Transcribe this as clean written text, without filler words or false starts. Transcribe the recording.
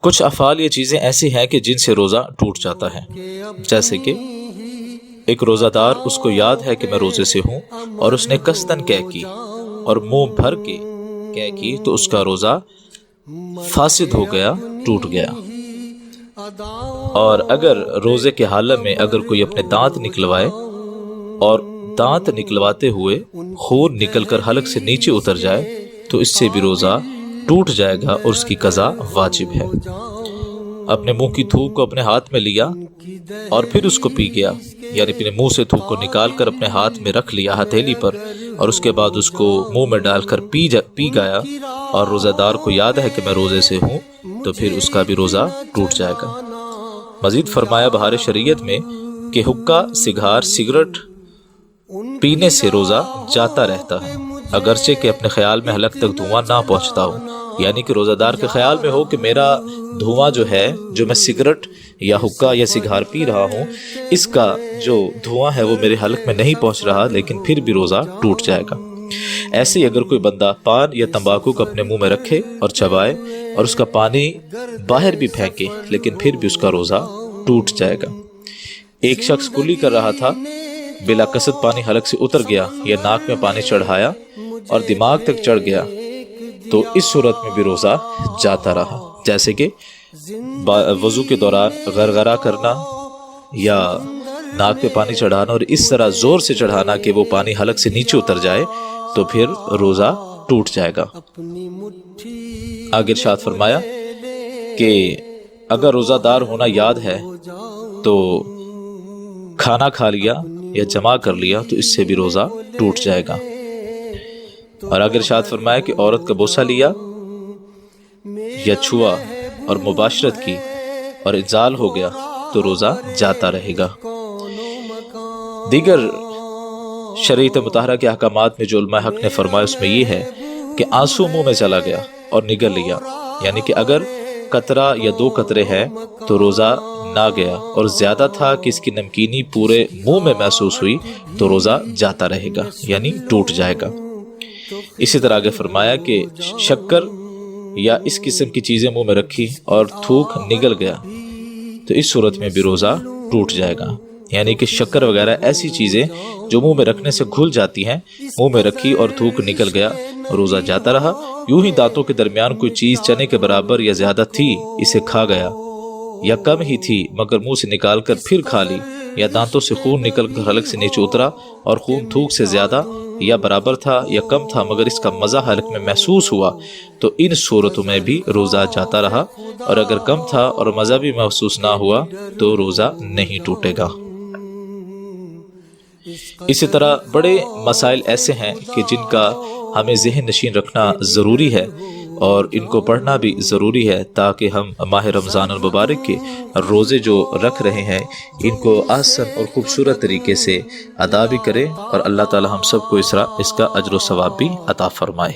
کچھ افعال یہ چیزیں ایسی ہیں کہ جن سے روزہ ٹوٹ جاتا ہے، جیسے کہ ایک روزہ دار اس کو یاد ہے کہ میں روزے سے ہوں اور اس نے قصداً قے کی اور منہ بھر کے قے کی تو اس کا روزہ فاسد ہو گیا، ٹوٹ گیا۔ اور اگر روزے کے حالت میں اگر کوئی اپنے دانت نکلوائے اور دانت نکلواتے ہوئے خون نکل کر حلق سے نیچے اتر جائے تو اس سے بھی روزہ ٹوٹ جائے گا اور اس کی قضا واجب ہے۔ اپنے منہ کی تھوک کو اپنے ہاتھ میں لیا اور پھر اس کو پی گیا، یعنی اپنے منہ سے تھوک کو نکال کر اپنے ہاتھ میں رکھ لیا ہتھیلی پر اور اس کے بعد اس کو منہ میں ڈال کر پی گیا اور روزہ دار کو یاد ہے کہ میں روزے سے ہوں تو پھر اس کا بھی روزہ ٹوٹ جائے گا۔ مزید فرمایا بہار شریعت میں کہ حقہ، سگار، سگریٹ پینے سے روزہ جاتا رہتا ہے، اگرچہ کہ اپنے خیال میں حلق تک دھواں نہ پہنچتا ہو، یعنی کہ روزہ دار کے خیال میں ہو کہ میرا دھواں جو ہے، جو میں سگریٹ یا حقہ یا سگار پی رہا ہوں، اس کا جو دھواں ہے وہ میرے حلق میں نہیں پہنچ رہا، لیکن پھر بھی روزہ ٹوٹ جائے گا۔ ایسے ہی اگر کوئی بندہ پان یا تمباکو کو اپنے منہ میں رکھے اور چبائے اور اس کا پانی باہر بھی پھینکے لیکن پھر بھی اس کا روزہ ٹوٹ جائے گا۔ ایک شخص کلی کر رہا تھا، بلا قصد پانی حلق سے اتر گیا یا ناک میں پانی چڑھایا اور دماغ تک چڑھ گیا تو اس صورت میں بھی روزہ جاتا رہا، جیسے کہ وضو کے دوران غرغرہ کرنا یا ناک پہ پانی چڑھانا اور اس طرح زور سے چڑھانا کہ وہ پانی حلق سے نیچے اتر جائے تو پھر روزہ ٹوٹ جائے گا۔ آگے ارشاد فرمایا کہ اگر روزہ دار ہونا یاد ہے تو کھانا کھا لیا یا جمع کر لیا تو اس سے بھی روزہ ٹوٹ جائے گا۔ اور اگر ارشاد فرمایا کہ عورت کا بوسہ لیا یا چھوا اور مباشرت کی اور انزال ہو گیا تو روزہ جاتا رہے گا۔ دیگر شریعت مطہرہ کے احکامات میں جو علماء حق نے فرمایا اس میں یہ ہے کہ آنسو منہ میں چلا گیا اور نگل لیا، یعنی کہ اگر قطرہ یا 2 قطرے ہے تو روزہ نہ گیا اور زیادہ تھا کہ اس کی نمکینی پورے منہ میں محسوس ہوئی تو روزہ جاتا رہے گا، یعنی ٹوٹ جائے گا۔ اسی طرح آگے فرمایا کہ شکر یا اس قسم کی چیزیں منہ میں رکھی اور تھوک نگل گیا تو اس صورت میں بھی روزہ ٹوٹ جائے گا، یعنی کہ شکر وغیرہ ایسی چیزیں جو منہ میں رکھنے سے گھل جاتی ہیں، منہ میں رکھی اور تھوک نکل گیا، روزہ جاتا رہا۔ یوں ہی دانتوں کے درمیان کوئی چیز چنے کے برابر یا زیادہ تھی، اسے کھا گیا، یا کم ہی تھی مگر منہ سے نکال کر پھر کھا لی، یا دانتوں سے خون نکل کر حلق سے نیچے اترا اور خون تھوک سے زیادہ یا برابر تھا یا کم تھا مگر اس کا مزہ حلق میں محسوس ہوا تو ان صورتوں میں بھی روزہ جاتا رہا، اور اگر کم تھا اور مزہ بھی محسوس نہ ہوا تو روزہ نہیں ٹوٹے گا۔ اسی طرح بڑے مسائل ایسے ہیں کہ جن کا ہمیں ذہن نشین رکھنا ضروری ہے اور ان کو پڑھنا بھی ضروری ہے تاکہ ہم ماہ رمضان المبارک کے روزے جو رکھ رہے ہیں ان کو آسان اور خوبصورت طریقے سے ادا بھی کریں اور اللہ تعالی ہم سب کو اس کا اجر و ثواب بھی عطا فرمائے۔